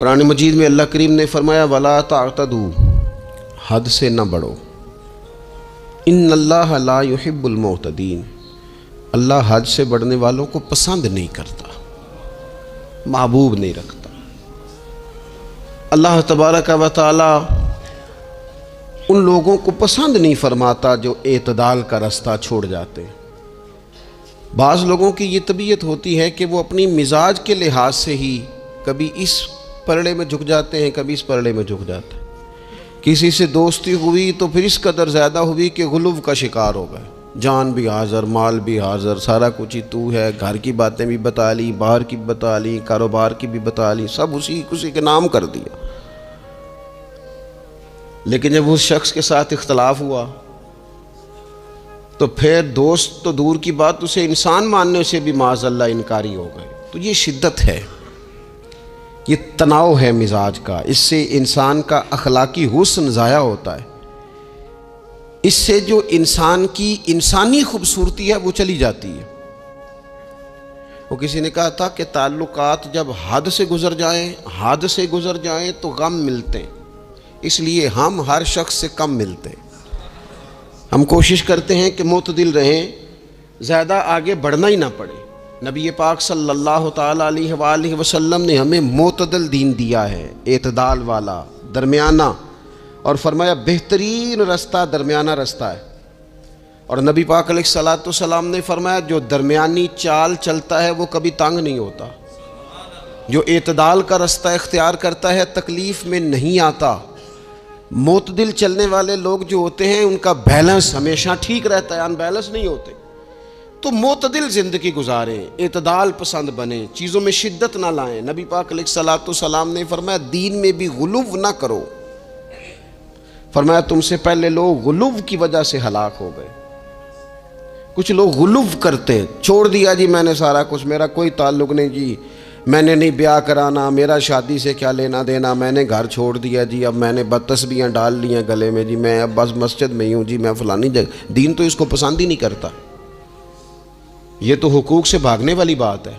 قرآن مجید میں اللہ کریم نے فرمایا وَلَا تَعْتَدُوا، حد سے نہ بڑھو، ان اللہ لا يحب المعتدین، اللہ حد سے بڑھنے والوں کو پسند نہیں کرتا، محبوب نہیں رکھتا۔ اللہ تبارک و تعالی ان لوگوں کو پسند نہیں فرماتا جو اعتدال کا رستہ چھوڑ جاتے ہیں۔ بعض لوگوں کی یہ طبیعت ہوتی ہے کہ وہ اپنی مزاج کے لحاظ سے ہی کبھی اس پرڑے میں جھک جاتے ہیں، کبھی اس پرڑے میں جھک جاتے ہیں۔ کسی سے دوستی ہوئی تو پھر اس قدر زیادہ ہوئی کہ غلو کا شکار ہو گئے، جان بھی حاضر، مال بھی حاضر، سارا کچھ ہی تو ہے، گھر کی باتیں بھی بتا لی، باہر کی بھی بتا لی، کاروبار کی بھی بتا لی، سب اسی کے نام کر دیا۔ لیکن جب اس شخص کے ساتھ اختلاف ہوا تو پھر دوست تو دور کی بات، اسے انسان ماننے سے بھی معاذ اللہ انکاری ہو گئے۔ تو یہ شدت ہے، یہ تناؤ ہے مزاج کا، اس سے انسان کا اخلاقی حسن ضائع ہوتا ہے، اس سے جو انسان کی انسانی خوبصورتی ہے وہ چلی جاتی ہے۔ وہ کسی نے کہا تھا کہ تعلقات جب حد سے گزر جائیں تو غم ملتے ہیں، اس لیے ہم ہر شخص سے کم ملتے ہیں۔ ہم کوشش کرتے ہیں کہ معتدل رہیں، زیادہ آگے بڑھنا ہی نہ پڑے۔ نبی پاک صلی اللہ تعالیٰ علیہ وآلہ وسلم نے ہمیں معتدل دین دیا ہے، اعتدال والا، درمیانہ، اور فرمایا بہترین رستہ درمیانہ رستہ ہے۔ اور نبی پاک علیہ السلام نے فرمایا جو درمیانی چال چلتا ہے وہ کبھی تنگ نہیں ہوتا، جو اعتدال کا رستہ اختیار کرتا ہے تکلیف میں نہیں آتا۔ معتدل چلنے والے لوگ جو ہوتے ہیں ان کا بیلنس ہمیشہ ٹھیک رہتا ہے، ان بیلنس نہیں ہوتے۔ تو معتدل زندگی گزاریں، اعتدال پسند بنیں، چیزوں میں شدت نہ لائیں۔ نبی پاک علیہ السلام نے فرمایا دین میں بھی غلو نہ کرو، فرمایا تم سے پہلے لوگ غلو کی وجہ سے ہلاک ہو گئے۔ کچھ لوگ غلو کرتے، چھوڑ دیا جی میں نے سارا کچھ، میرا کوئی تعلق نہیں جی، میں نے نہیں بیاہ کرانا، میرا شادی سے کیا لینا دینا، میں نے گھر چھوڑ دیا جی، اب میں نے تسبیحاں ڈال لی ہیں گلے میں جی، میں اب بس مسجد میں ہی ہوں جی، میں فلانی جگہ۔ دین تو اس کو پسند ہی نہیں کرتا، یہ تو حقوق سے بھاگنے والی بات ہے،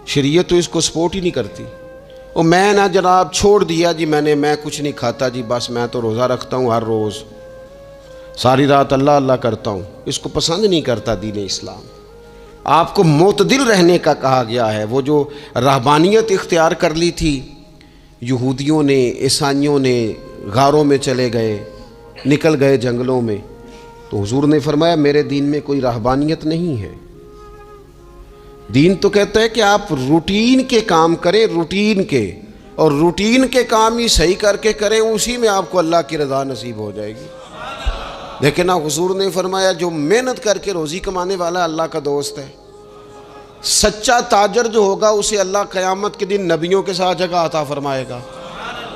شریعت تو اس کو سپورٹ ہی نہیں کرتی۔ اور میں نہ جناب چھوڑ دیا جی میں کچھ نہیں کھاتا جی، بس میں تو روزہ رکھتا ہوں ہر روز، ساری رات اللہ اللہ کرتا ہوں، اس کو پسند نہیں کرتا دین اسلام۔ آپ کو معتدل رہنے کا کہا گیا ہے۔ وہ جو رہبانیت اختیار کر لی تھی یہودیوں نے، عیسائیوں نے، غاروں میں چلے گئے، نکل گئے جنگلوں میں، تو حضور نے فرمایا میرے دین میں کوئی رہبانیت نہیں ہے۔ دین تو کہتا ہے کہ آپ روٹین کے کام کریں، روٹین کے، اور روٹین کے کام ہی صحیح کر کے کریں، اسی میں آپ کو اللہ کی رضا نصیب ہو جائے گی۔ لیکن حضور نے فرمایا جو محنت کر کے روزی کمانے والا اللہ کا دوست ہے، سچا تاجر جو ہوگا اسے اللہ قیامت کے دن نبیوں کے ساتھ جگہ عطا فرمائے گا۔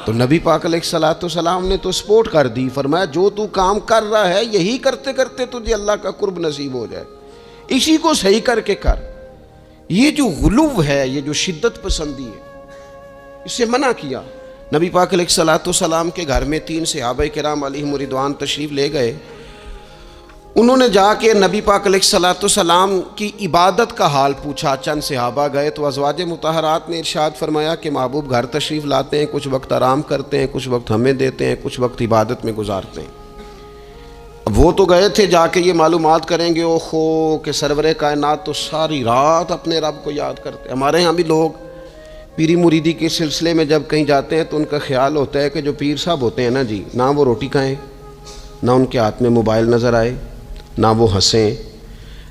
تو نبی پاک علیہ السلام نے تو سپورٹ کر دی، فرمایا جو تو کام کر رہا ہے یہی کرتے کرتے تجھے اللہ کا قرب نصیب ہو جائے، اسی کو صحیح کر کے کر۔ یہ جو غلو ہے، یہ جو شدت پسندی ہے، اس سے منع کیا۔ نبی پاک علیہ السلام کے گھر میں 3 صحابہ کرام علیہم رضوان تشریف لے گئے۔ انہوں نے جا کے نبی پاک علیہ السلام کی عبادت کا حال پوچھا۔ چند صحابہ گئے تو ازواج مطہرات نے ارشاد فرمایا کہ محبوب گھر تشریف لاتے ہیں، کچھ وقت آرام کرتے ہیں، کچھ وقت ہمیں دیتے ہیں، کچھ وقت عبادت میں گزارتے ہیں۔ اب وہ تو گئے تھے جا کے یہ معلومات کریں گے اوہو کہ سرور کائنات تو ساری رات اپنے رب کو یاد کرتے ہیں۔ ہمارے ہاں بھی لوگ پیری مریدی کے سلسلے میں جب کہیں جاتے ہیں تو ان کا خیال ہوتا ہے کہ جو پیر صاحب ہوتے ہیں نا جی، نہ وہ روٹی کھائیں، نہ ان کے ہاتھ میں موبائل نظر آئے، نہ وہ ہنسیں،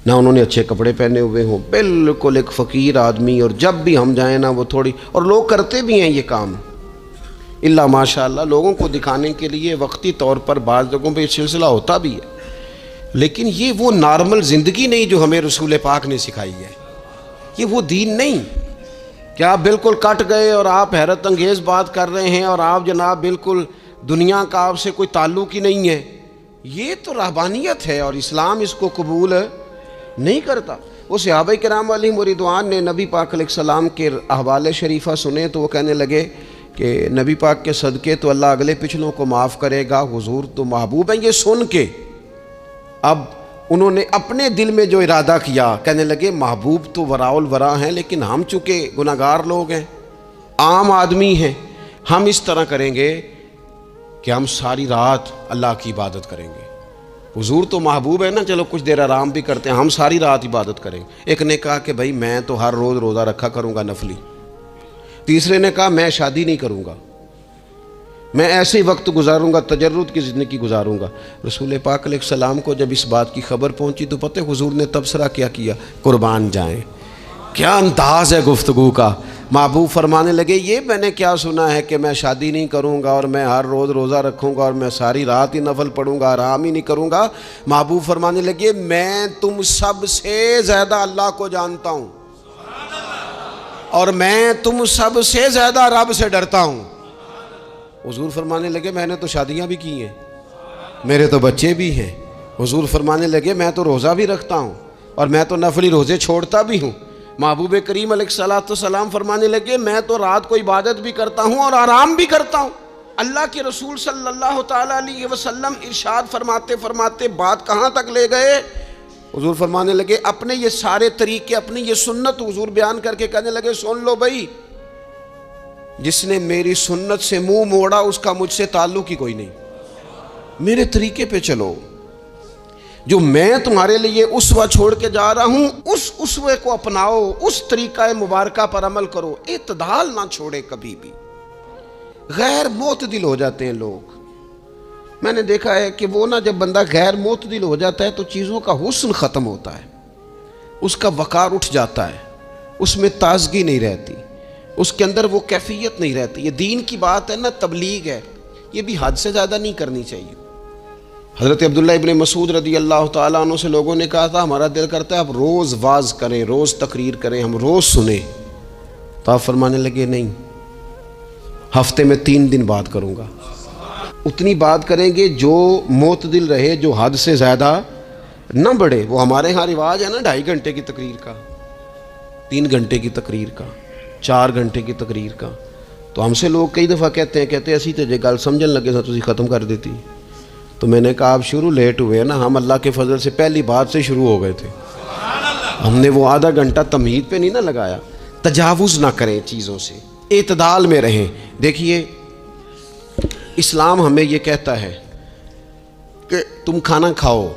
نہ انہوں نے اچھے کپڑے پہنے ہوئے ہوں، بالکل ایک فقیر آدمی، اور جب بھی ہم جائیں نا وہ تھوڑی، اور لوگ کرتے بھی ہیں یہ کام اللہ ماشاء اللہ، لوگوں کو دکھانے کے لیے وقتی طور پر بعض جگہوں پہ یہ سلسلہ ہوتا بھی ہے، لیکن یہ وہ نارمل زندگی نہیں جو ہمیں رسول پاک نے سکھائی ہے، یہ وہ دین نہیں کہ آپ بالکل کٹ گئے اور آپ حیرت انگیز بات کر رہے ہیں اور آپ جناب بالکل دنیا کا آپ سے کوئی تعلق ہی نہیں ہے۔ یہ تو رہبانیت ہے اور اسلام اس کو قبول نہیں کرتا۔ وہ صحابہ کرام علیہم رضوان نے نبی پاک علیہ السلام کے احوال شریفہ سنے تو وہ کہنے لگے کہ نبی پاک کے صدقے تو اللہ اگلے پچھلوں کو معاف کرے گا، حضور تو محبوب ہیں۔ یہ سن کے اب انہوں نے اپنے دل میں جو ارادہ کیا، کہنے لگے محبوب تو وراء الورا ہیں، لیکن ہم چونکہ گناہگار لوگ ہیں، عام آدمی ہیں، ہم اس طرح کریں گے کہ ہم ساری رات اللہ کی عبادت کریں گے. حضور تو محبوب ہے نا، چلو کچھ دیر آرام بھی کرتے ہیں، ہم ساری رات عبادت کریں. ایک نے کہا کہ بھائی میں تو ہر روز روزہ رکھا کروں گا نفلی. تیسرے نے کہا میں شادی نہیں کروں گا، میں ایسے ہی وقت گزاروں گا، تجرد کی زندگی گزاروں گا. رسول پاک علیہ السلام کو جب اس بات کی خبر پہنچی تو پتہ حضور نے تبصرہ کیا قربان جائیں. کیا انداز ہے گفتگو کا. محبوب فرمانے لگے یہ میں نے کیا سنا ہے کہ میں شادی نہیں کروں گا اور میں ہر روز روزہ رکھوں گا اور میں ساری رات ہی نفل پڑھوں گا، آرام ہی نہیں کروں گا. محبوب فرمانے لگے میں تم سب سے زیادہ اللہ کو جانتا ہوں اور میں تم سب سے زیادہ رب سے ڈرتا ہوں. حضور فرمانے لگے میں نے تو شادیاں بھی کی ہیں، میرے تو بچے بھی ہیں. حضور فرمانے لگے میں تو روزہ بھی رکھتا ہوں اور میں تو نفلی روزے چھوڑتا بھی ہوں. محبوب کریم علیہ السلام فرمانے لگے میں تو رات کو عبادت بھی کرتا ہوں اور آرام بھی کرتا ہوں. اللہ کے رسول صلی اللہ تعالیٰ علیہ وسلم ارشاد فرماتے فرماتے بات کہاں تک لے گئے؟ حضور فرمانے لگے اپنے یہ سارے طریقے، اپنی یہ سنت حضور بیان کر کے کہنے لگے سن لو بھائی، جس نے میری سنت سے منہ موڑا اس کا مجھ سے تعلق ہی کوئی نہیں. میرے طریقے پہ چلو، جو میں تمہارے لیے اسوہ چھوڑ کے جا رہا ہوں اس اسوے کو اپناؤ، اس طریقہ مبارکہ پر عمل کرو، اعتدال نہ چھوڑے کبھی بھی. غیر معتدل ہو جاتے ہیں لوگ. میں نے دیکھا ہے کہ وہ جب بندہ غیر معتدل ہو جاتا ہے تو چیزوں کا حسن ختم ہوتا ہے، اس کا وقار اٹھ جاتا ہے، اس میں تازگی نہیں رہتی، اس کے اندر وہ کیفیت نہیں رہتی. یہ دین کی بات ہے نا، تبلیغ ہے، یہ بھی حد سے زیادہ نہیں کرنی چاہیے. حضرت عبداللہ ابن مسعود رضی اللہ تعالیٰ عنہ سے لوگوں نے کہا تھا ہمارا دل کرتا ہے آپ روز واز کریں، روز تقریر کریں، ہم روز سنیں. تو آپ فرمانے لگے نہیں، ہفتے میں 3 دن بات کروں گا. اتنی بات کریں گے جو معتدل رہے، جو حد سے زیادہ نہ بڑھے. وہ ہمارے ہاں رواج ہے نا 2.5 گھنٹے کی تقریر کا، 3 گھنٹے کی تقریر کا، 4 گھنٹے کی تقریر کا. تو ہم سے لوگ کئی دفعہ کہتے ہیں اسی تے گل سمجھن لگے تو تسی ختم کر دیتی. تو میں نے کہا آپ شروع لیٹ ہوئے نا، ہم اللہ کے فضل سے پہلی بات سے شروع ہو گئے تھے. ہم نے وہ آدھا گھنٹہ تمہید پہ نہیں نہ لگایا. تجاوز نہ کریں چیزوں سے، اعتدال میں رہیں. دیکھیے اسلام ہمیں یہ کہتا ہے کہ تم کھانا کھاؤ،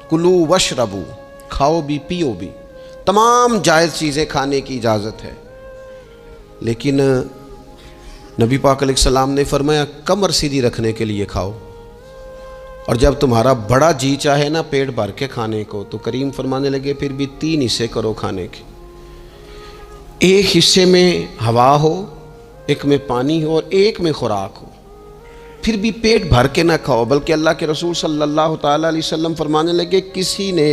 کلو وشربو، کھاؤ بھی پیو بھی، تمام جائز چیزیں کھانے کی اجازت ہے. لیکن نبی پاک علیہ السلام نے فرمایا کمر سیدھی رکھنے کے لیے کھاؤ، اور جب تمہارا بڑا جی چاہے نا پیٹ بھر کے کھانے کو تو کریم فرمانے لگے پھر بھی 3 حصے کرو کھانے کے. ایک حصے میں ہوا ہو، ایک میں پانی ہو اور ایک میں خوراک ہو. پھر بھی پیٹ بھر کے نہ کھاؤ. بلکہ اللہ کے رسول صلی اللہ تعالیٰ علیہ وسلم فرمانے لگے کسی نے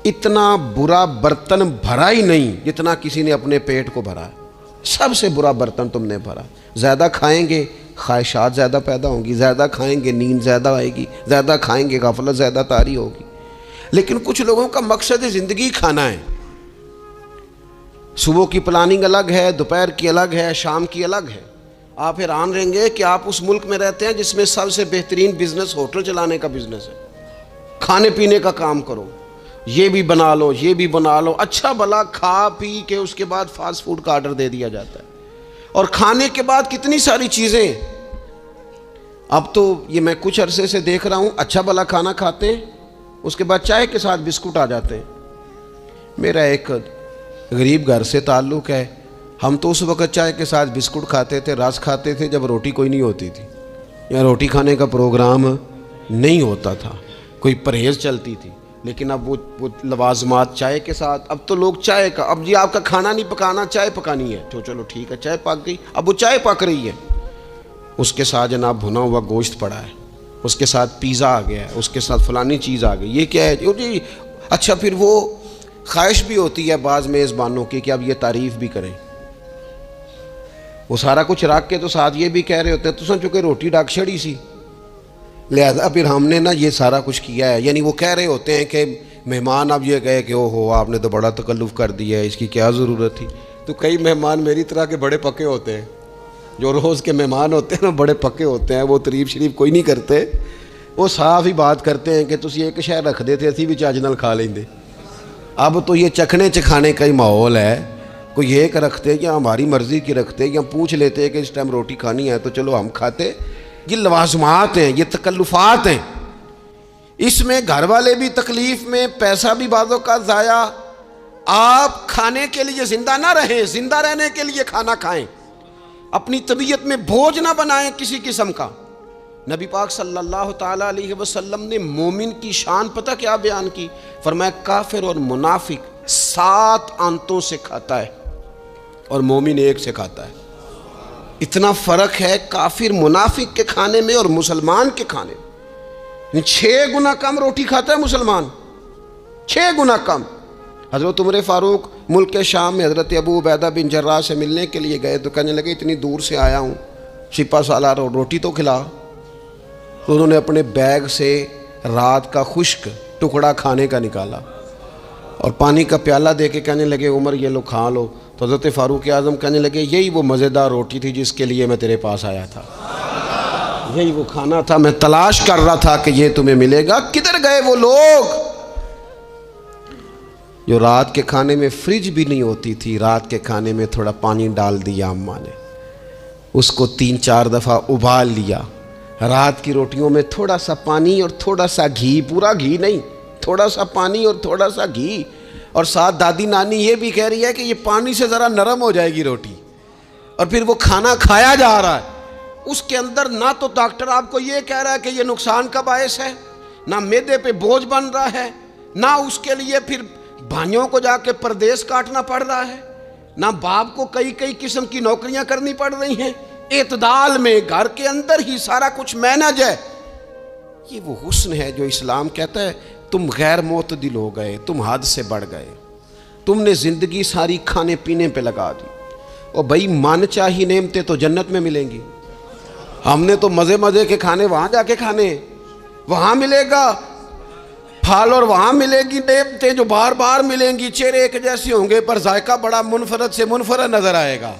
اتنا برا برتن بھرا ہی نہیں جتنا کسی نے اپنے پیٹ کو بھرا. سب سے برا برتن تم نے بھرا. زیادہ کھائیں گے خواہشات زیادہ پیدا ہوں گی، زیادہ کھائیں گے نیند زیادہ آئے گی، زیادہ کھائیں گے غفلت زیادہ طاری ہوگی. لیکن کچھ لوگوں کا مقصد زندگی کھانا ہے. صبح کی پلاننگ الگ ہے، دوپہر کی الگ ہے، شام کی الگ ہے. آپ حیران رہیں گے کہ آپ اس ملک میں رہتے ہیں جس میں سب سے بہترین بزنس ہوٹل چلانے کا بزنس ہے. کھانے پینے کا کام کرو، یہ بھی بنا لو، یہ بھی بنا لو، اچھا بھلا کھا پی کے اس کے بعد فاسٹ فوڈ کا آرڈر دے دیا جاتا ہے. اور کھانے کے بعد کتنی ساری چیزیں. اب تو یہ میں کچھ عرصے سے دیکھ رہا ہوں اچھا بھلا کھانا کھاتے ہیں، اس کے بعد چائے کے ساتھ بسکٹ آ جاتے ہیں. میرا ایک غریب گھر سے تعلق ہے. ہم تو اس وقت چائے کے ساتھ بسکٹ کھاتے تھے، رس کھاتے تھے جب روٹی کوئی نہیں ہوتی تھی یا روٹی کھانے کا پروگرام نہیں ہوتا تھا، کوئی پرہیز چلتی تھی. لیکن اب وہ لوازمات چائے کے ساتھ. اب تو لوگ چائے کا، اب جی آپ کا کھانا نہیں پکانا، چائے پکانی ہے تو چلو ٹھیک ہے چائے پک گئی. اب وہ چائے پک رہی ہے، اس کے ساتھ جناب بھنا ہوا گوشت پڑا ہے، اس کے ساتھ پیزا آ گیا ہے، اس کے ساتھ فلانی چیز آ گئی. یہ کیا ہے جی؟ اچھا پھر وہ خواہش بھی ہوتی ہے بعض میزبانوں کی کہ اب یہ تعریف بھی کریں. وہ سارا کچھ رکھ کے تو ساتھ یہ بھی کہہ رہے ہوتے ہیں تو چونکہ روٹی ڈاک چھڑی سی لہذا پھر ہم نے نا یہ سارا کچھ کیا ہے. یعنی وہ کہہ رہے ہوتے ہیں کہ مہمان اب یہ کہے کہ او ہو آپ نے تو بڑا تکلف کر دیا ہے، اس کی کیا ضرورت تھی. تو کئی مہمان میری طرح کے بڑے پکے ہوتے ہیں، جو روز کے مہمان ہوتے ہیں نا بڑے پکے ہوتے ہیں، وہ تعریف شریف کوئی نہیں کرتے. وہ صاف ہی بات کرتے ہیں کہ تسی ایک شے رکھ دے تے اسی بھی چج نال کھا لیندے. اب تو یہ چکھنے چکھانے کا ہی ماحول ہے. کوئی ایک رکھتے یا ہماری مرضی کی رکھتے یا پوچھ لیتے کہ اس ٹائم روٹی کھانی ہے تو چلو ہم کھاتے. یہ لوازمات ہیں، یہ تکلفات ہیں. اس میں گھر والے بھی تکلیف میں، پیسہ بھی بعضوں کا ضائع. آپ کھانے کے لیے زندہ نہ رہیں، زندہ رہنے کے لیے کھانا کھائیں. اپنی طبیعت میں بوجھ نہ بنائیں کسی قسم کا. نبی پاک صلی اللہ تعالیٰ علیہ وسلم نے مومن کی شان پتہ کیا بیان کی؟ فرمایا کافر اور منافق 7 آنتوں سے کھاتا ہے اور مومن 1 سے کھاتا ہے. اتنا فرق ہے کافر منافق کے کھانے میں اور مسلمان کے کھانے میں. 6 گنا کم روٹی کھاتا ہے مسلمان، 6 گنا کم. حضرت عمر فاروق ملک شام میں حضرت ابو عبیدہ بن جراح سے ملنے کے لیے گئے تو کہنے لگے اتنی دور سے آیا ہوں، شپا سالار روٹی تو کھلا. تو انہوں نے اپنے بیگ سے رات کا خشک ٹکڑا کھانے کا نکالا اور پانی کا پیالہ دے کے کہنے لگے عمر یہ لو کھا لو. تو حضرت فاروق اعظم کہنے لگے یہی وہ مزیدار روٹی تھی جس کے لیے میں تیرے پاس آیا تھا، یہی وہ کھانا تھا، میں تلاش کر رہا تھا کہ یہ تمہیں ملے گا. کدھر گئے وہ لوگ جو رات کے کھانے میں فریج بھی نہیں ہوتی تھی، رات کے کھانے میں تھوڑا پانی ڈال دیا اماں نے، اس کو 3-4 دفعہ ابال لیا. رات کی روٹیوں میں تھوڑا سا پانی اور تھوڑا سا گھی، پورا گھی نہیں، تھوڑا سا پانی اور تھوڑا سا گھی. اور ساتھ دادی نانی یہ بھی کہہ رہی ہے کہ یہ پانی سے ذرا نرم ہو جائے گی روٹی. اور پھر وہ کھانا کھایا جا رہا ہے. اس کے اندر نہ تو ڈاکٹر آپ کو یہ کہہ رہا ہے کہ یہ نقصان کا باعث ہے، نہ معدے پہ بوجھ بن رہا ہے، نہ اس کے لیے پھر بھائیوں کو جا کے پردیس کاٹنا پڑ رہا ہے، نہ باپ کو کئی قسم کی نوکریاں کرنی پڑ رہی ہیں. اعتدال میں گھر کے اندر ہی سارا کچھ مینج ہے. یہ وہ حسن ہے جو اسلام کہتا ہے تم غیر معتدل ہو گئے، تم حد سے بڑھ گئے، تم نے زندگی ساری کھانے پینے پہ لگا دی. اور بھائی من چاہی نعمتیں تو جنت میں ملیں گی. ہم نے تو مزے کے کھانے وہاں جا کے کھانے، وہاں ملے گا پھل اور وہاں ملے گی نعمتیں جو بار بار ملیں گی. چہرے ایک جیسے ہوں گے پر ذائقہ بڑا منفرد سے منفرد نظر آئے گا.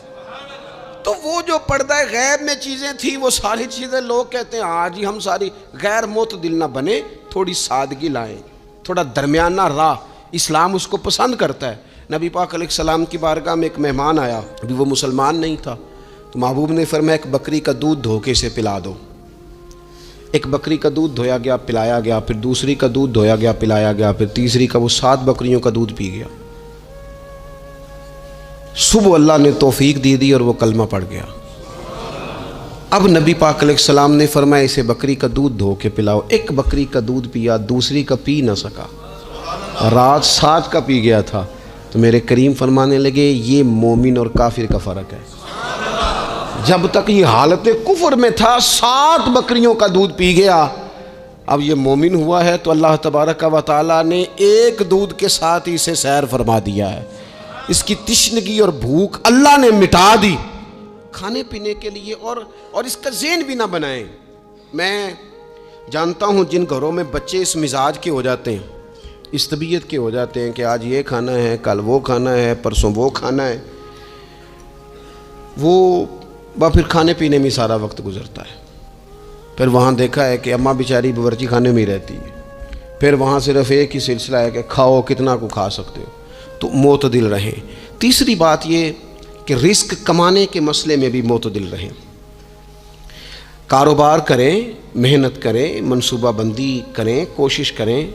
تو وہ جو پردہ غیب میں چیزیں تھیں وہ ساری چیزیں لوگ کہتے ہیں آج ہی ہم ساری غیر معتدل نہ بنے، تھوڑی سادگی لائیں، تھوڑا درمیانہ راہ. اسلام اس کو پسند کرتا ہے. نبی پاک علیہ السلام کی بارگاہ میں ایک مہمان آیا، ابھی وہ مسلمان نہیں تھا، تو محبوب نے فرمایا ایک بکری کا دودھ دھوکے سے پلا دو. ایک بکری کا دودھ دھویا گیا، پلایا گیا، پھر دوسری کا دودھ دھویا گیا، پلایا گیا، پھر تیسری کا. وہ 7 بکریوں کا دودھ پی گیا. صبح اللہ نے توفیق دی اور وہ کلمہ پڑھ گیا. اب نبی پاک علیہ السلام نے فرمایا اسے بکری کا دودھ دھو کے پلاؤ. ایک بکری کا دودھ پیا، دوسری کا پی نہ سکا، رات 7 کا پی گیا تھا. تو میرے کریم فرمانے لگے یہ مومن اور کافر کا فرق ہے. جب تک یہ حالت کفر میں تھا 7 بکریوں کا دودھ پی گیا، اب یہ مومن ہوا ہے تو اللہ تبارک و تعالیٰ نے ایک دودھ کے ساتھ ہی اسے سیر فرما دیا ہے. اس کی تشنگی اور بھوک اللہ نے مٹا دی کھانے پینے کے لیے. اور اس کا ذہن بھی نہ بنائیں. میں جانتا ہوں جن گھروں میں بچے اس مزاج کے ہو جاتے ہیں، اس طبیعت کے ہو جاتے ہیں کہ آج یہ کھانا ہے، کل وہ کھانا ہے، پرسوں وہ کھانا ہے، وہ پھر کھانے پینے میں سارا وقت گزرتا ہے. پھر وہاں دیکھا ہے کہ اماں بیچاری باورچی خانے میں ہی رہتی ہے، پھر وہاں صرف ایک ہی سلسلہ ہے کہ کھاؤ کتنا کو کھا سکتے ہو. تو معتدل رہیں. تیسری بات یہ کہ رزق کمانے کے مسئلے میں بھی معتدل رہیں. کاروبار کریں، محنت کریں، منصوبہ بندی کریں، کوشش کریں،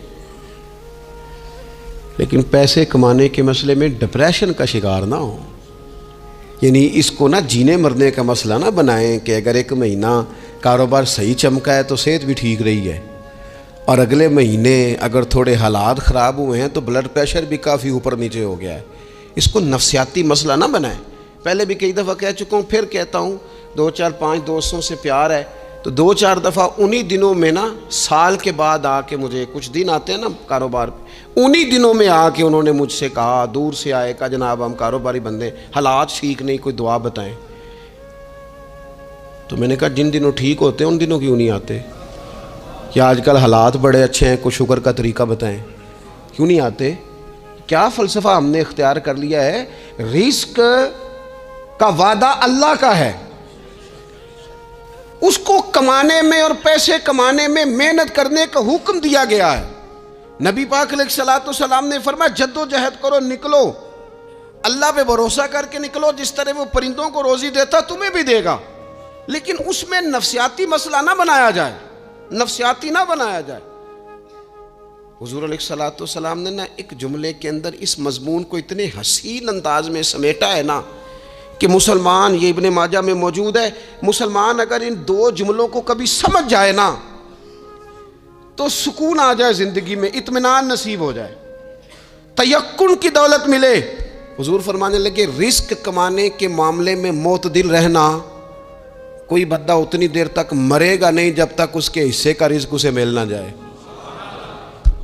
لیکن پیسے کمانے کے مسئلے میں ڈپریشن کا شکار نہ ہو. یعنی اس کو نہ جینے مرنے کا مسئلہ نہ بنائیں کہ اگر ایک مہینہ کاروبار صحیح چمکا ہے تو صحت بھی ٹھیک رہی ہے، اور اگلے مہینے اگر تھوڑے حالات خراب ہوئے ہیں تو بلڈ پریشر بھی کافی اوپر نیچے ہو گیا ہے. اس کو نفسیاتی مسئلہ نہ بنائیں. پہلے بھی کئی دفعہ کہہ چکا ہوں، پھر کہتا ہوں، 2-4-5 دوستوں سے پیار ہے تو 2-4 دفعہ انہی دنوں میں نا سال کے بعد آ کے مجھے کچھ دن آتے ہیں نا کاروبار پہ، انہی دنوں میں آ کے انہوں نے مجھ سے کہا، دور سے آئے، کہا جناب ہم کاروباری بندے، حالات ٹھیک نہیں، کوئی دعا بتائیں. تو میں نے کہا جن دنوں ٹھیک ہوتے ہیں ان دنوں کیوں نہیں آتے؟ کیا آج کل حالات بڑے اچھے ہیں، کوئی شکر کا طریقہ بتائیں، کیوں نہیں آتے؟ کیا فلسفہ ہم نے اختیار کر لیا ہے؟ رزق کا وعدہ اللہ کا ہے، اس کو کمانے میں اور پیسے کمانے میں محنت کرنے کا حکم دیا گیا ہے. نبی پاک علیہ الصلوۃ والسلام نے فرمایا جد و جہد کرو، نکلو، اللہ پہ بھروسہ کر کے نکلو، جس طرح وہ پرندوں کو روزی دیتا تمہیں بھی دے گا، لیکن اس میں نفسیاتی مسئلہ نہ بنایا جائے، نفسیاتی نہ بنایا جائے۔ حضور علیہ الصلوۃ والسلام نے ایک جملے کے اندر اس مضمون کو اتنے حسین انداز میں سمیٹا ہے نا کہ مسلمان، یہ ابن ماجہ میں موجود ہے، مسلمان اگر ان دو جملوں کو کبھی سمجھ جائے نا تو سکون آ جائے زندگی میں، اطمینان نصیب ہو جائے، تیقن کی دولت ملے۔ حضور فرمانے لگے رزق کمانے کے معاملے میں معتدل رہنا، کوئی بندہ اتنی دیر تک مرے گا نہیں جب تک اس کے حصے کا رزق اسے مل نہ جائے۔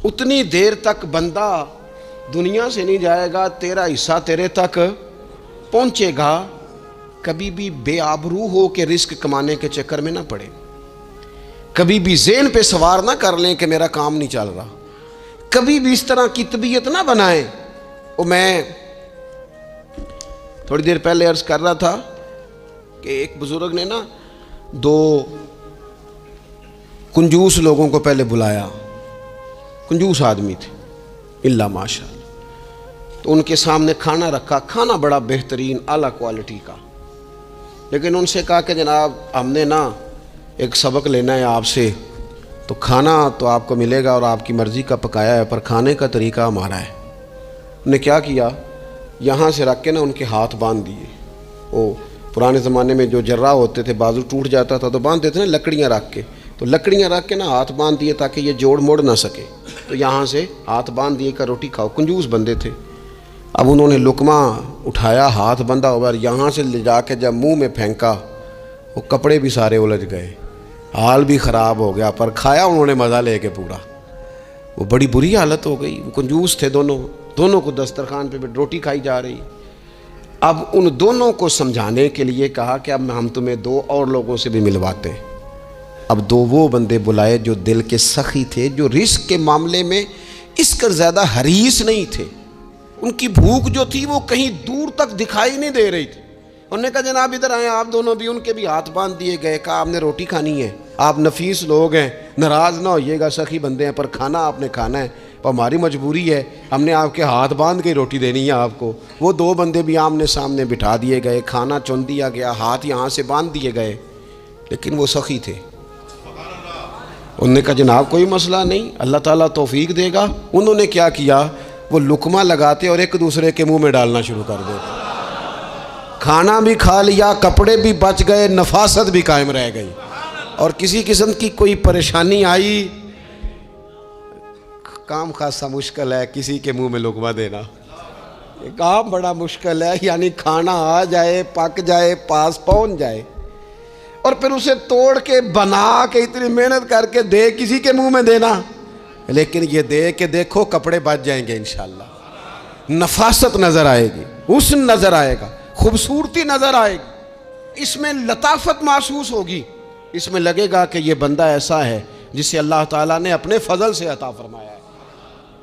اتنی دیر تک بندہ دنیا سے نہیں جائے گا، تیرا حصہ تیرے تک پہنچے گا۔ کبھی بھی بے آبرو ہو کے رزق کمانے کے چکر میں نہ پڑے، کبھی بھی ذہن پہ سوار نہ کر لیں کہ میرا کام نہیں چل رہا، کبھی بھی اس طرح کی طبیعت نہ بنائیں۔ میں تھوڑی دیر پہلے عرض کر رہا تھا کہ ایک بزرگ نے دو کنجوس لوگوں کو پہلے بلایا، کنجوس آدمی تھے اللہ ماشاء اللہ، تو ان کے سامنے کھانا رکھا، کھانا بڑا بہترین اعلیٰ کوالٹی کا، لیکن ان سے کہا کہ جناب ہم نے ایک سبق لینا ہے آپ سے، تو کھانا تو آپ کو ملے گا اور آپ کی مرضی کا پکایا ہے، پر کھانے کا طریقہ ہمارا ہے۔ انہوں نے کیا کیا، یہاں سے رکھ کے ان کے ہاتھ باندھ دیے۔ وہ پرانے زمانے میں جو جرہ ہوتے تھے، بازو ٹوٹ جاتا تھا تو باندھتے تھے لکڑیاں رکھ کے، تو لکڑیاں رکھ کے ہاتھ باندھ دیے تاکہ یہ جوڑ موڑ نہ سکے، تو یہاں سے ہاتھ باندھ دیے کہ روٹی کھاؤ۔ کنجوس بندے تھے۔ اب انہوں نے لقمہ اٹھایا، ہاتھ بندھا اور یہاں سے لے جا کے جب منہ میں پھینکا، وہ کپڑے بھی سارے الجھ گئے، حال بھی خراب ہو گیا، پر کھایا انہوں نے مزہ لے کے پورا۔ وہ بڑی بری حالت ہو گئی، وہ کنجوس تھے دونوں کو دسترخوان پہ روٹی کھائی جا رہی۔ اب ان دونوں کو سمجھانے کے لیے کہا کہ اب ہم تمہیں دو اور لوگوں سے بھی ملواتے ہیں۔ اب دو وہ بندے بلائے جو دل کے سخی تھے، جو رزق کے معاملے میں اس کا زیادہ حریص نہیں تھے، ان کی بھوک جو تھی وہ کہیں دور تک دکھائی نہیں دے رہی تھی۔ انہوں نے کہا جناب ادھر آئیں، آپ دونوں بھی۔ ان کے بھی ہاتھ باندھ دیے گئے، کہا آپ نے روٹی کھانی ہے، آپ نفیس لوگ ہیں، ناراض نہ ہوئیے گا، سخی بندے ہیں، پر کھانا آپ نے کھانا ہے، پر ہماری مجبوری ہے، ہم نے آپ کے ہاتھ باندھ کے روٹی دینی ہے آپ کو۔ وہ دو بندے بھی آمنے سامنے بٹھا دیے گئے، کھانا چن دیا گیا، ہاتھ یہاں سے باندھ دیے گئے، لیکن وہ سخی تھے۔ انہوں نے کہا جناب کوئی مسئلہ نہیں، اللہ تعالیٰ توفیق دے گا۔ انہوں نے کیا کیا، وہ لقمہ لگاتے اور ایک دوسرے کے منہ میں ڈالنا شروع کر دیتے۔ کھانا بھی کھا لیا، کپڑے بھی بچ گئے، نفاست بھی قائم رہ گئی، اور کسی قسم کی کوئی پریشانی آئی، کام خاصا مشکل ہے کسی کے منہ میں لقمہ دینا، یہ کام بڑا مشکل ہے، یعنی کھانا آ جائے، پک جائے، پاس پہنچ جائے، اور پھر اسے توڑ کے بنا کے اتنی محنت کر کے دے کسی کے منہ میں دینا۔ لیکن یہ دے کے دیکھو کپڑے بچ جائیں گے انشاءاللہ، نفاست نظر آئے گی، حسن نظر آئے گا، خوبصورتی نظر آئے گی، اس میں لطافت محسوس ہوگی، اس میں لگے گا کہ یہ بندہ ایسا ہے جسے اللہ تعالیٰ نے اپنے فضل سے عطا فرمایا ہے۔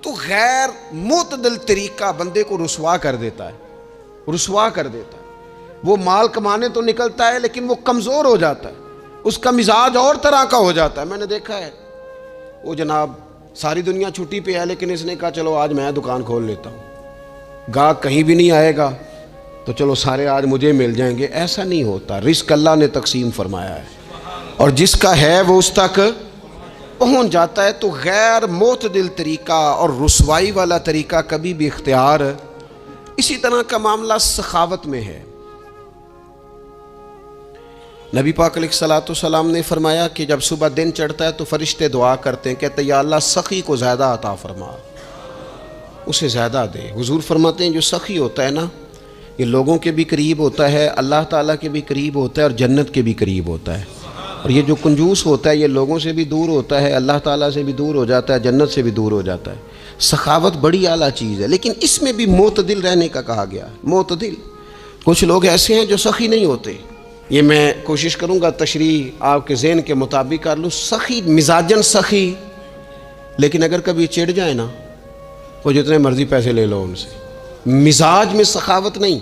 تو غیر معتدل طریقہ بندے کو رسوا کر دیتا ہے، رسوا کر دیتا ہے۔ وہ مال کمانے تو نکلتا ہے لیکن وہ کمزور ہو جاتا ہے، اس کا مزاج اور طرح کا ہو جاتا ہے۔ میں نے دیکھا ہے، وہ جناب ساری دنیا چھٹی پہ ہے لیکن اس نے کہا چلو آج میں دکان کھول لیتا ہوں، گاہک کہیں بھی نہیں آئے گا تو چلو سارے آج مجھے مل جائیں گے۔ ایسا نہیں ہوتا، رزق اللہ نے تقسیم فرمایا ہے، اور جس کا ہے وہ اس تک پہنچ جاتا ہے۔ تو غیر معتدل طریقہ اور رسوائی والا طریقہ کبھی بھی اختیار۔ اسی طرح کا معاملہ سخاوت میں ہے۔ نبی پاک علیہ الصلوۃ والسلام نے فرمایا کہ جب صبح دن چڑھتا ہے تو فرشتے دعا کرتے ہیں، کہتے ہیں یا اللہ سخی کو زیادہ عطا فرما، اسے زیادہ دے۔ حضور فرماتے ہیں جو سخی ہوتا ہے نا، یہ لوگوں کے بھی قریب ہوتا ہے، اللہ تعالیٰ کے بھی قریب ہوتا ہے، اور جنت کے بھی قریب ہوتا ہے۔ اور یہ جو کنجوس ہوتا ہے یہ لوگوں سے بھی دور ہوتا ہے، اللہ تعالیٰ سے بھی دور ہو جاتا ہے، جنت سے بھی دور ہو جاتا ہے۔ سخاوت بڑی اعلیٰ چیز ہے، لیکن اس میں بھی معتدل رہنے کا کہا گیا ہے۔ معتدل، کچھ لوگ ایسے ہیں جو سخی نہیں ہوتے، یہ میں کوشش کروں گا تشریح آپ کے ذہن کے مطابق کر لوں۔ سخی مزاجن سخی، لیکن اگر کبھی چڑ جائے نا، وہ جتنے مرضی پیسے لے لو ان سے، مزاج میں سخاوت نہیں۔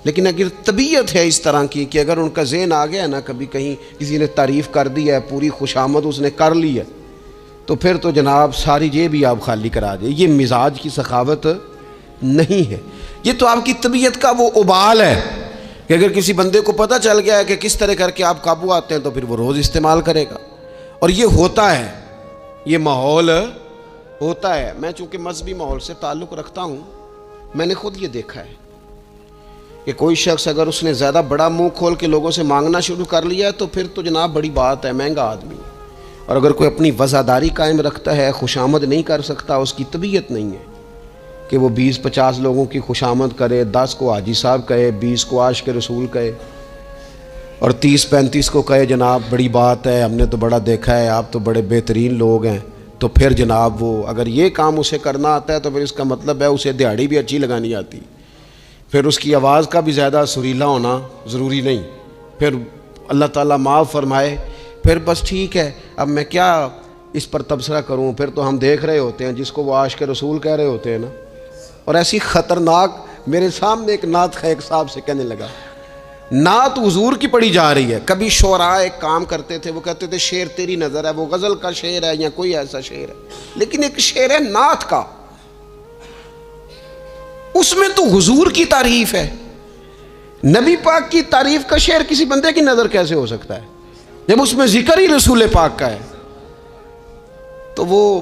لیکن اگر طبیعت ہے اس طرح کی کہ اگر ان کا ذہن آ گیا نا، کبھی کہیں کسی نے تعریف کر دی ہے، پوری خوشامد اس نے کر لی ہے، تو پھر تو جناب ساری جیب بھی آپ خالی کرا دے۔ یہ مزاج کی سخاوت نہیں ہے۔ یہ تو آپ کی طبیعت کا وہ ابال ہے کہ اگر کسی بندے کو پتہ چل گیا ہے کہ کس طرح کر کے آپ قابو آتے ہیں تو پھر وہ روز استعمال کرے گا. اور یہ ہوتا ہے, یہ ماحول ہوتا ہے. میں چونکہ مذہبی ماحول سے تعلق رکھتا ہوں, میں نے خود یہ دیکھا ہے کہ کوئی شخص اگر اس نے زیادہ بڑا منہ کھول کے لوگوں سے مانگنا شروع کر لیا ہے تو پھر تو جناب بڑی بات ہے, مہنگا آدمی. اور اگر کوئی اپنی وزاداری قائم رکھتا ہے, خوشامد نہیں کر سکتا, اس کی طبیعت نہیں ہے کہ وہ 20-50 لوگوں کی خوشامد کرے, 10 کو حاجی صاحب کہے, 20 کو عاشق رسول کہے اور 30-35 کو کہے جناب بڑی بات ہے, ہم نے تو بڑا دیکھا ہے, آپ تو بڑے بہترین لوگ ہیں. تو پھر جناب وہ اگر یہ کام اسے کرنا آتا ہے تو پھر اس کا مطلب ہے اسے دہاڑی بھی اچھی لگانی آتی, پھر اس کی آواز کا بھی زیادہ سریلا ہونا ضروری نہیں. پھر اللہ تعالیٰ معاف فرمائے, پھر بس ٹھیک ہے, اب میں کیا اس پر تبصرہ کروں, پھر تو ہم دیکھ رہے ہوتے ہیں جس کو وہ عاشق رسول کہہ رہے ہوتے ہیں نا. اور ایسی خطرناک, میرے سامنے ایک نعت خیق صاحب سے کہنے لگا, نعت حضور کی پڑھی جا رہی ہے. کبھی شعراء ایک کام کرتے تھے, وہ کہتے تھے شعر تیری نظر ہے, وہ غزل کا شعر ہے یا کوئی ایسا شعر ہے, لیکن ایک شعر ہے نعت کا, اس میں تو حضور کی تعریف ہے. نبی پاک کی تعریف کا شعر کسی بندے کی نظر کیسے ہو سکتا ہے جب اس میں ذکر ہی رسول پاک کا ہے. تو وہ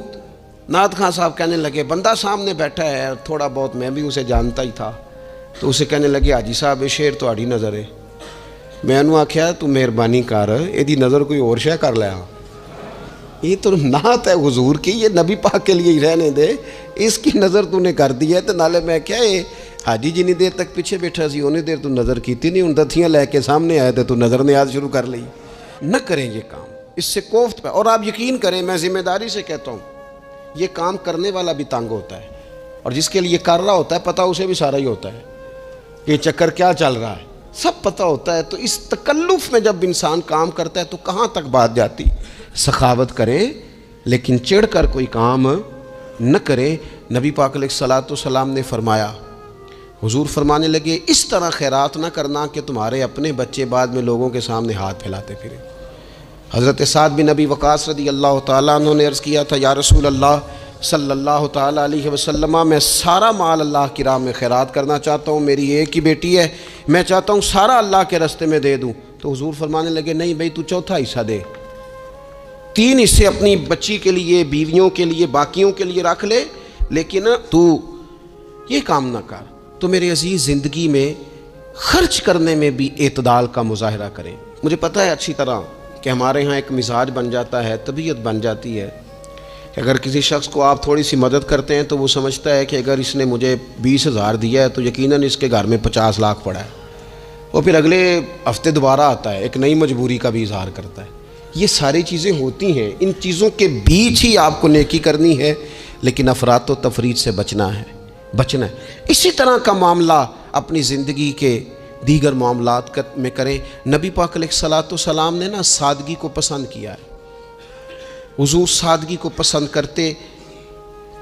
نعت خان صاحب کہنے لگے, بندہ سامنے بیٹھا ہے, تھوڑا بہت میں بھی اسے جانتا ہی تھا, تو اسے کہنے لگے حاجی صاحب یہ شعر تو آڑی نظر ہے. میں انہوں آکھیا تو مہربانی کر, یہ نظر کوئی اور شے کر لیا, یہ تو نعت ہے حضور کی, یہ نبی پاک کے لیے ہی رہنے دے, اس کی نظر تو نے کر دی ہے. تو نالے میں کیا ہے حاجی جنی دیر تک پیچھے بیٹھا سی اونی دیر تو نظر کیتی نہیں, ان دتھیاں لے کے سامنے آئے تھے تو نظر نیاز شروع کر لی. نہ کریں یہ کام, اس سے کوفت پہ. اور آپ یقین کریں, میں ذمہ داری سے کہتا ہوں, یہ کام کرنے والا بھی تنگ ہوتا ہے, اور جس کے لیے کر رہا ہوتا ہے پتہ اسے بھی سارا ہی ہوتا ہے کہ یہ چکر کیا چل رہا ہے, سب پتہ ہوتا ہے. تو اس تکلف میں جب انسان کام کرتا ہے تو کہاں تک بات جاتی. سخاوت کریں لیکن چڑھ کر کوئی کام نہ کریں. نبی پاک علیہ الصلوۃ والسلام نے فرمایا, حضور فرمانے لگے, اس طرح خیرات نہ کرنا کہ تمہارے اپنے بچے بعد میں لوگوں کے سامنے ہاتھ پھیلاتے پھریں. حضرت سعد بن ابی وقاص رضی اللہ تعالیٰ عنہ نے عرض کیا تھا, یا رسول اللہ صلی اللہ تعالیٰ علیہ وسلم, میں سارا مال اللہ کی راہ میں خیرات کرنا چاہتا ہوں, میری ایک ہی بیٹی ہے, میں چاہتا ہوں سارا اللہ کے راستے میں دے دوں. تو حضور فرمانے لگے, نہیں بھائی تو چوتھا حصہ دے, 3 حصے اپنی بچی کے لیے, بیویوں کے لیے, باقیوں کے لیے رکھ لے, لیکن تو یہ کام نہ کر. تو میرے عزیز زندگی میں خرچ کرنے میں بھی اعتدال کا مظاہرہ کریں. مجھے پتہ ہے اچھی طرح کہ ہمارے ہاں ایک مزاج بن جاتا ہے, طبیعت بن جاتی ہے کہ اگر کسی شخص کو آپ تھوڑی سی مدد کرتے ہیں تو وہ سمجھتا ہے کہ اگر اس نے مجھے 20,000 دیا ہے تو یقیناً اس کے گھر میں 50 لاکھ پڑا ہے, وہ پھر اگلے ہفتے دوبارہ آتا ہے, ایک نئی مجبوری کا بھی اظہار کرتا ہے. یہ ساری چیزیں ہوتی ہیں, ان چیزوں کے بیچ ہی آپ کو نیکی کرنی ہے, لیکن افراط و تفریط سے بچنا ہے. اسی طرح کا معاملہ اپنی زندگی کے دیگر معاملات میں کریں. نبی پاک علیہ الصلوۃ والسلام نے سادگی کو پسند کیا ہے. حضور سادگی کو پسند کرتے,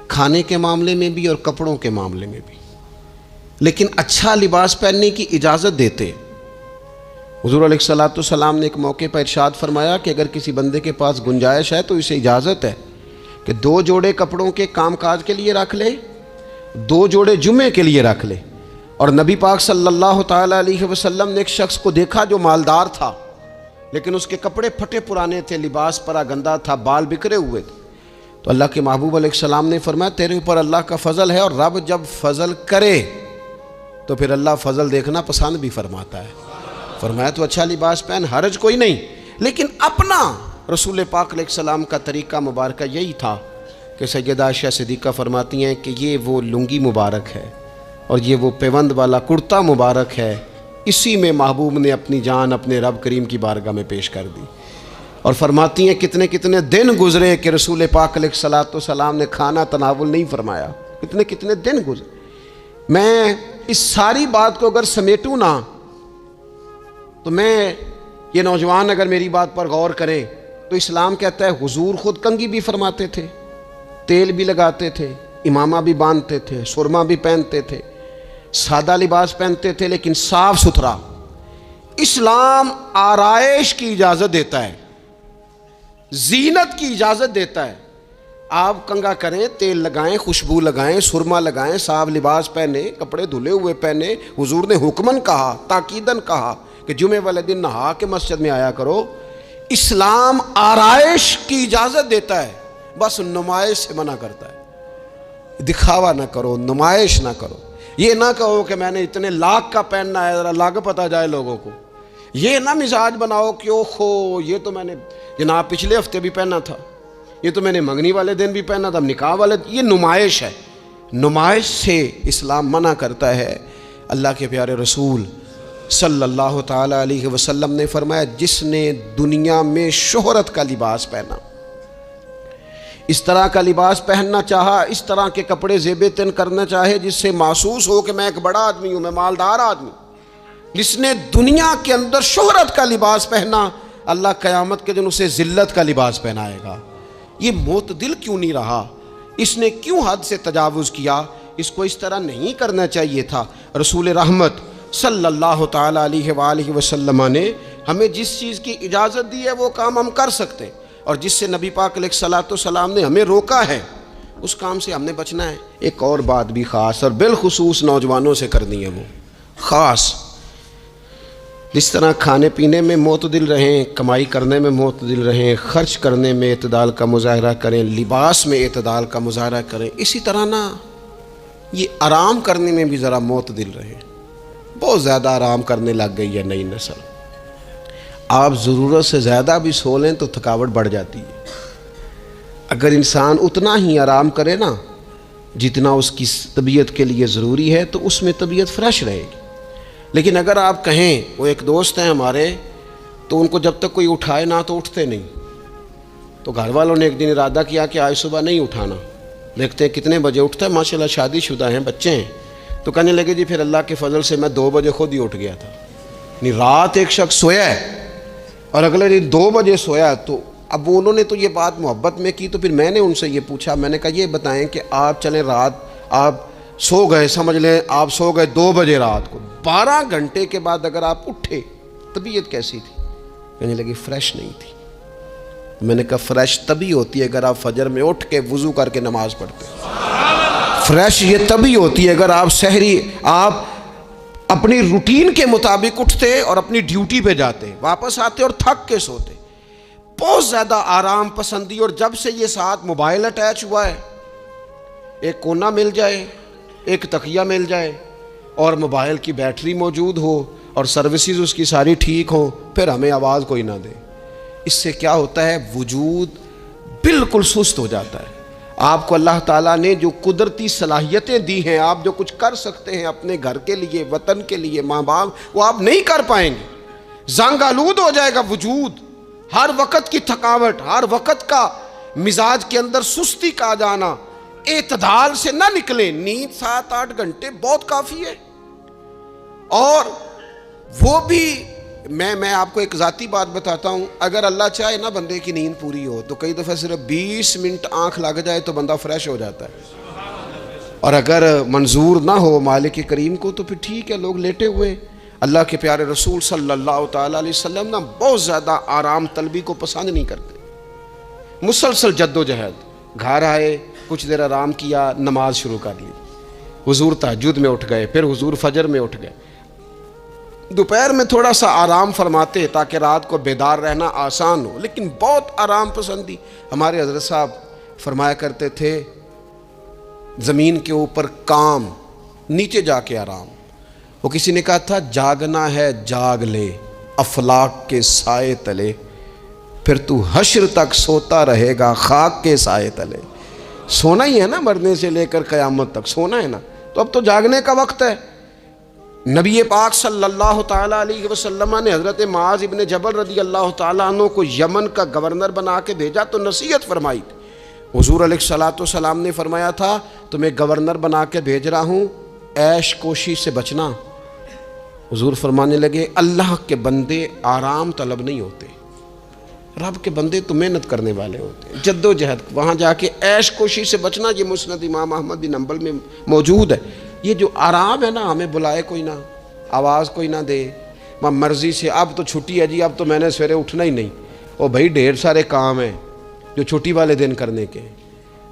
کھانے کے معاملے میں بھی اور کپڑوں کے معاملے میں بھی, لیکن اچھا لباس پہننے کی اجازت دیتے. حضور علیہ الصلوۃ والسلام نے ایک موقع پر ارشاد فرمایا کہ اگر کسی بندے کے پاس گنجائش ہے تو اسے اجازت ہے کہ 2 جوڑے کپڑوں کے کام کاج کے لیے رکھ لے, 2 جوڑے جمعے کے لیے رکھ لے. اور نبی پاک صلی اللہ تعالیٰ علیہ وسلم نے ایک شخص کو دیکھا جو مالدار تھا, لیکن اس کے کپڑے پھٹے پرانے تھے, لباس پرا گندا تھا, بال بکھرے ہوئے تھے. تو اللہ کے محبوب علیہ السلام نے فرمایا, تیرے اوپر اللہ کا فضل ہے, اور رب جب فضل کرے تو پھر اللہ فضل دیکھنا پسند بھی فرماتا ہے. فرمایا تو اچھا لباس پہن, حرج کوئی نہیں, لیکن اپنا رسول پاک علیہ السلام کا طریقہ مبارکہ یہی تھا کہ سیدہ عائشہ صدیقہ فرماتی ہیں کہ یہ وہ لنگی مبارک ہے اور یہ وہ پیوند والا کرتا مبارک ہے, اسی میں محبوب نے اپنی جان اپنے رب کریم کی بارگاہ میں پیش کر دی. اور فرماتی ہیں کتنے کتنے دن گزرے کہ رسول پاک علیہ الصلوۃ والسلام نے کھانا تناول نہیں فرمایا, کتنے کتنے دن گزرے. میں اس ساری بات کو اگر سمیٹوں نا تو میں, یہ نوجوان اگر میری بات پر غور کریں تو اسلام کہتا ہے حضور خود کنگھی بھی فرماتے تھے, تیل بھی لگاتے تھے, امامہ بھی باندھتے تھے, سرما بھی پہنتے تھے, سادہ لباس پہنتے تھے لیکن صاف ستھرا. اسلام آرائش کی اجازت دیتا ہے, زینت کی اجازت دیتا ہے, آپ کنگا کریں، تیل لگائیں، خوشبو لگائیں، سرما لگائیں، صاف لباس پہنے، کپڑے دھلے ہوئے پہنے. حضور نے حکمن کہا، تاکیدن کہا کہ جمعے والے دن نہا کے مسجد میں آیا کرو. اسلام آرائش کی اجازت دیتا ہے، بس نمائش سے منع کرتا ہے. دکھاوا نہ کرو، نمائش نہ کرو. یہ نہ کہو کہ میں نے اتنے لاکھ کا پہننا ہے، ذرا لاگ پتہ جائے لوگوں کو. یہ نہ مزاج بناؤ کہ اوہو یہ تو میں نے جناب پچھلے ہفتے بھی پہنا تھا، یہ تو میں نے منگنی والے دن بھی پہنا تھا، نکاح والے. یہ نمائش ہے، نمائش سے اسلام منع کرتا ہے. اللہ کے پیارے رسول صلی اللہ تعالیٰ علیہ وسلم نے فرمایا، جس نے دنیا میں شہرت کا لباس پہنا، اس طرح کا لباس پہننا چاہا، اس طرح کے کپڑے زیب تن کرنا چاہے جس سے محسوس ہو کہ میں ایک بڑا آدمی ہوں، میں مالدار آدمی. جس نے دنیا کے اندر شہرت کا لباس پہنا، اللہ قیامت کے دن اسے ذلت کا لباس پہنائے گا. یہ معتدل کیوں نہیں رہا؟ اس نے کیوں حد سے تجاوز کیا؟ اس کو اس طرح نہیں کرنا چاہیے تھا. رسول رحمت صلی اللہ تعالیٰ علیہ وآلہ وسلم نے ہمیں جس چیز کی اجازت دی ہے وہ کام ہم کر سکتے ہیں، اور جس سے نبی پاک علیہ الصلوۃ والسلام نے ہمیں روکا ہے اس کام سے ہم نے بچنا ہے. ایک اور بات بھی خاص اور بالخصوص نوجوانوں سے کرنی ہے، وہ خاص جس طرح کھانے پینے میں معتدل رہیں، کمائی کرنے میں معتدل رہیں، خرچ کرنے میں اعتدال کا مظاہرہ کریں، لباس میں اعتدال کا مظاہرہ کریں، اسی طرح نا یہ آرام کرنے میں بھی ذرا معتدل رہیں. بہت زیادہ آرام کرنے لگ گئی ہے نئی نسل. آپ ضرورت سے زیادہ بھی سو لیں تو تھکاوٹ بڑھ جاتی ہے. اگر انسان اتنا ہی آرام کرے نا جتنا اس کی طبیعت کے لیے ضروری ہے تو اس میں طبیعت فریش رہے گی. لیکن اگر آپ کہیں، وہ ایک دوست ہیں ہمارے، تو ان کو جب تک کوئی اٹھائے نہ تو اٹھتے نہیں. تو گھر والوں نے ایک دن ارادہ کیا کہ آج صبح نہیں اٹھانا، دیکھتے ہیں کتنے بجے اٹھتا ہے. ماشاءاللہ شادی شدہ ہیں، بچے ہیں. تو کہنے لگے جی پھر اللہ کے فضل سے میں 2 بجے خود ہی اٹھ گیا تھا. یعنی رات ایک شخص سویا ہے اور اگلے دن 2 بجے سویا. تو اب انہوں نے تو یہ بات محبت میں کی، تو پھر میں نے ان سے یہ پوچھا، میں نے کہا یہ بتائیں کہ آپ چلیں رات آپ سو گئے، سمجھ لیں آپ سو گئے 2 بجے رات کو، 12 گھنٹے کے بعد اگر آپ اٹھے طبیعت کیسی تھی؟ کہنے لگی فریش نہیں تھی. میں نے کہا فریش تبھی ہوتی ہے اگر آپ فجر میں اٹھ کے وضو کر کے نماز پڑھتے ہیں. فریش یہ تبھی ہوتی ہے اگر آپ سحری آپ اپنی روٹین کے مطابق اٹھتے اور اپنی ڈیوٹی پہ جاتے، واپس آتے اور تھک کے سوتے. بہت زیادہ آرام پسندی. اور جب سے یہ ساتھ موبائل اٹیچ ہوا ہے، ایک کونا مل جائے، ایک تکیہ مل جائے اور موبائل کی بیٹری موجود ہو اور سروسز اس کی ساری ٹھیک ہو، پھر ہمیں آواز کوئی نہ دے. اس سے کیا ہوتا ہے؟ وجود بالکل سست ہو جاتا ہے. آپ کو اللہ تعالیٰ نے جو قدرتی صلاحیتیں دی ہیں، آپ جو کچھ کر سکتے ہیں اپنے گھر کے لیے، وطن کے لیے، ماں باپ، وہ آپ نہیں کر پائیں گے. زنگ آلود ہو جائے گا وجود. ہر وقت کی تھکاوٹ، ہر وقت کا مزاج کے اندر سستی کا آ جانا. اعتدال سے نہ نکلیں. نیند 7-8 گھنٹے بہت کافی ہے. اور وہ بھی میں آپ کو ایک ذاتی بات بتاتا ہوں، اگر اللہ چاہے نا بندے کی نیند پوری ہو تو کئی دفعہ صرف 20 منٹ آنکھ لگ جائے تو بندہ فریش ہو جاتا ہے. اور اگر منظور نہ ہو مالک کریم کو تو پھر ٹھیک ہے، لوگ لیٹے ہوئے. اللہ کے پیارے رسول صلی اللہ تعالیٰ علیہ وسلم نا بہت زیادہ آرام طلبی کو پسند نہیں کرتے. مسلسل جد و جہد. گھر آئے، کچھ دیر آرام کیا، نماز شروع کر لی. حضور تہجد میں اٹھ گئے، پھر حضور فجر میں اٹھ گئے. دوپہر میں تھوڑا سا آرام فرماتے تاکہ رات کو بیدار رہنا آسان ہو، لیکن بہت آرام پسندی. ہمارے حضرت صاحب فرمایا کرتے تھے زمین کے اوپر کام، نیچے جا کے آرام. وہ کسی نے کہا تھا جاگنا ہے جاگ لے افلاک کے سائے تلے، پھر تو حشر تک سوتا رہے گا خاک کے سائے تلے. سونا ہی ہے نا، مرنے سے لے کر قیامت تک سونا ہے نا. تو اب تو جاگنے کا وقت ہے. نبی پاک صلی اللہ تعالیٰ علیہ وسلم نے حضرت معاذ ابن جبل رضی اللہ تعالیٰ عنہ کو یمن کا گورنر بنا کے بھیجا تو نصیحت فرمائی تھی. حضور علیہ الصلوۃ والسلام نے فرمایا تھا تمہیں گورنر بنا کے بھیج رہا ہوں، عیش کوشی سے بچنا. حضور فرمانے لگے اللہ کے بندے آرام طلب نہیں ہوتے، رب کے بندے تو محنت کرنے والے ہوتے ہیں، جد و جہد. وہاں جا کے عیش کوشی سے بچنا، یہ مسند امام احمد بن حنبل میں موجود ہے. یہ جو آرام ہے نا، ہمیں بلائے کوئی نہ، آواز کوئی نہ دے، مرضی سے اب تو چھٹی ہے جی، اب تو میں نے سویرے اٹھنا ہی نہیں. او بھائی ڈھیر سارے کام ہیں جو چھٹی والے دن کرنے کے.